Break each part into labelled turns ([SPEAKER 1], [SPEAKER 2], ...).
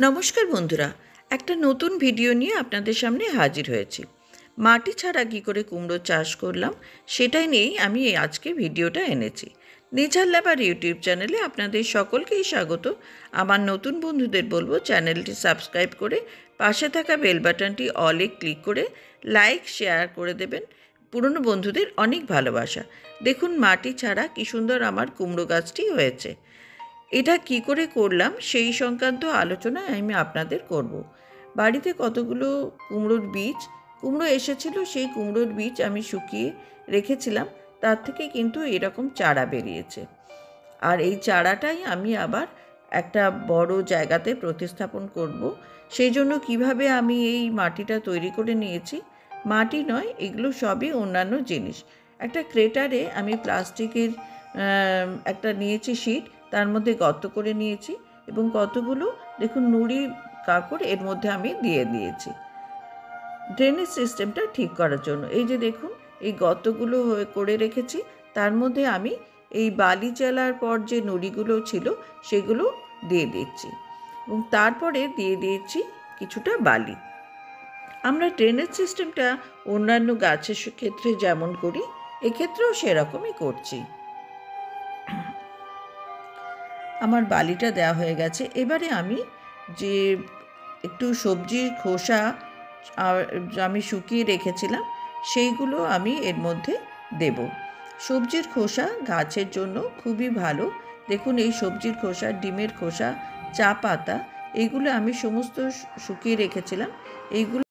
[SPEAKER 1] নমস্কার বন্ধুরা, একটা নতুন ভিডিও নিয়ে আপনাদের সামনে হাজির হয়েছি। মাটি ছাড়া কী করে কুমড়ো চাষ করলাম সেটাই নিয়েই আমি আজকে ভিডিওটা এনেছি। নেচার ল্যাবার ইউটিউব চ্যানেলে আপনাদের সকলকেই স্বাগত। আমার নতুন বন্ধুদের বলবো চ্যানেলটি সাবস্ক্রাইব করে পাশে থাকা বেল বাটনটি অলে ক্লিক করে লাইক শেয়ার করে দেবেন। পুরনো বন্ধুদের অনেক ভালোবাসা। দেখুন মাটি ছাড়া কী সুন্দর আমার কুমড়ো গাছটি হয়েছে। এটা কি করে করলাম সেই সংক্রান্ত আলোচনা আমি আপনাদের করব। বাড়িতে কতগুলো কুমড়ো এসেছিল, সেই কুমড়োর বীজ আমি শুকিয়ে রেখেছিলাম। তার থেকে কিন্তু এরকম চারা বেরিয়েছে। আর এই চারাটাই আমি আবার একটা বড় জায়গাতে প্রতিস্থাপন করব। সেই জন্য কিভাবে আমি এই মাটিটা তৈরি করে নিয়েছি, মাটি নয়, এগুলো সবই অন্যান্য জিনিস। একটা ক্রেটারে আমি প্লাস্টিকের একটা নিয়েছি শিট, তার মধ্যে গর্ত করে নিয়েছি এবং কতগুলো দেখুন নুড়ি কাকড় এর মধ্যে আমি দিয়ে দিয়েছি ড্রেনেজ সিস্টেমটা ঠিক করার জন্য। এই যে দেখুন, এই গর্তগুলো করে রেখেছি, তার মধ্যে আমি এই বালি চালার পর যে নুড়িগুলো ছিল সেগুলো দিয়ে দিচ্ছি এবং তারপরে দিয়ে দিয়েছি কিছুটা বালি। আমরা ড্রেনেজ সিস্টেমটা অন্যান্য গাছের ক্ষেত্রে যেমন করি, এক্ষেত্রেও সেরকমই করছি। আমার বালিটা দেওয়া হয়ে গেছে। এবারে আমি যে একটু সবজির খোসা আমি শুকিয়ে রেখেছিলাম সেইগুলো আমি এর মধ্যে দেব। সবজির খোসা গাছের জন্য খুবই ভালো। দেখুন, এই সবজির খোসা, ডিমের খোসা, চা পাতা, এইগুলো আমি সমস্ত শুকিয়ে রেখেছিলাম। এইগুলো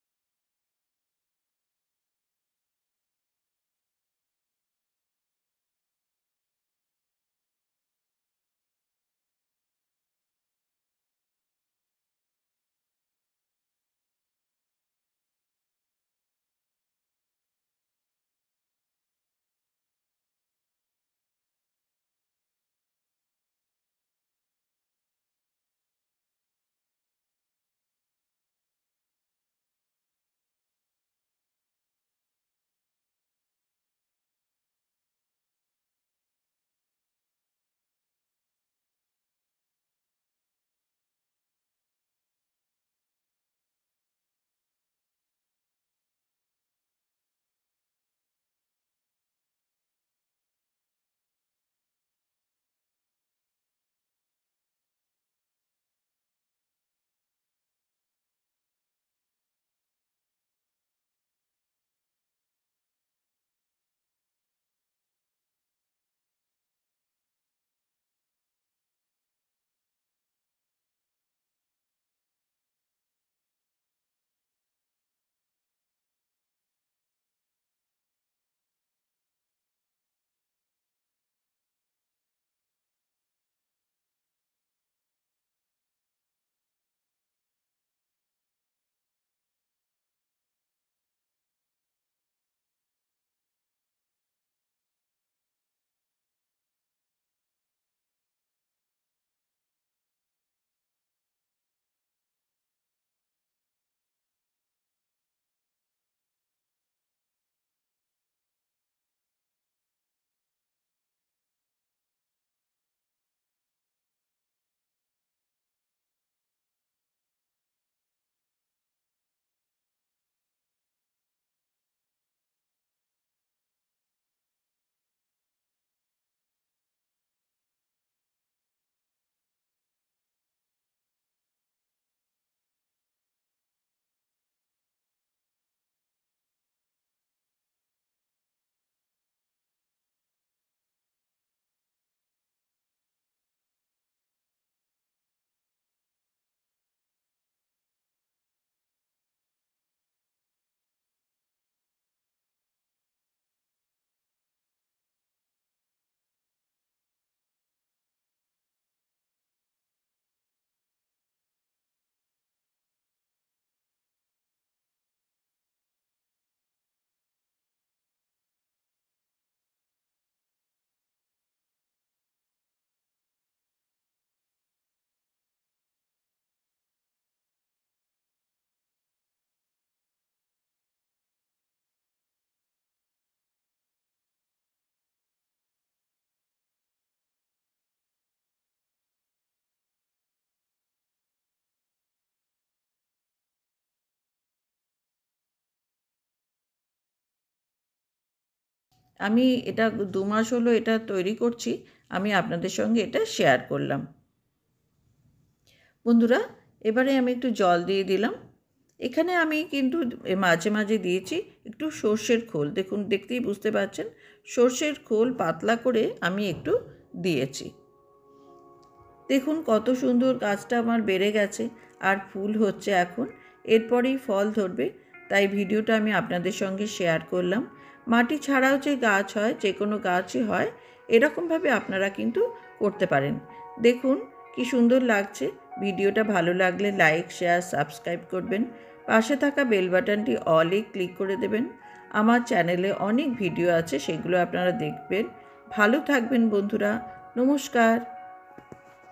[SPEAKER 1] আমি এটা 2 মাস হলো এটা তৈরি করছি, আমি আপনাদের সঙ্গে এটা শেয়ার করলাম। বন্ধুরা, এবারে আমি একটু জল দিয়ে দিলাম। এখানে আমি কিন্তু মাঝে মাঝে দিয়েছি একটু সর্ষের খোল। দেখুন, দেখতেই বুঝতে পারছেন সর্ষের খোল পাতলা করে আমি একটু দিয়েছি। দেখুন কত সুন্দর গাছটা আমার বেড়ে গেছে আর ফুল হচ্ছে এখন, এরপরেই ফল ধরবে। তাই ভিডিওটা আমি আপনাদের সঙ্গে শেয়ার করলাম। মাটি ছাড়াও যে গাছ হয়, যে কোনো গাছই হয়, এরকমভাবে আপনারা কিন্তু করতে পারেন। দেখুন কি সুন্দর লাগছে। ভিডিওটা ভালো লাগলে লাইক, শেয়ার, সাবস্ক্রাইব করবেন। পাশে থাকা বেল বাটনটি অলে ক্লিক করে দেবেন। আমার চ্যানেলে অনেক ভিডিও আছে, সেগুলো আপনারা দেখবেন। ভালো থাকবেন বন্ধুরা। নমস্কার।